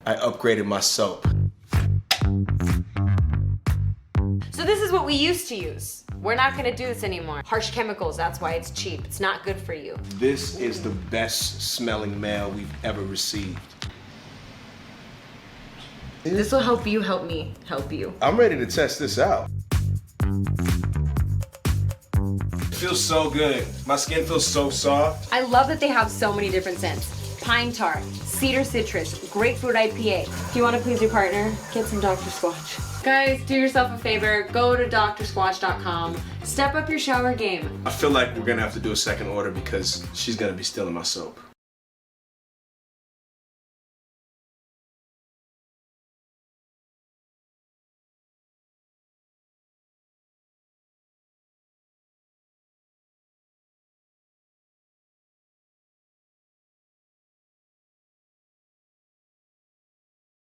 I upgraded my soap. So this is what we used to use. We're not gonna do this anymore. Harsh chemicals, that's why it's cheap. It's not good for you. This is the best smelling mail we've ever received. This will help you help me help you. I'm ready to test this out. It feels so good. My skin feels so soft. I love that they have so many different scents. Pine tar, cedar citrus, grapefruit IPA. If you want to please your partner, get some Dr. Squatch. Guys, do yourself a favor, go to drsquatch.com, step up your shower game. I feel like we're gonna have to do a second order because she's gonna be stealing my soap.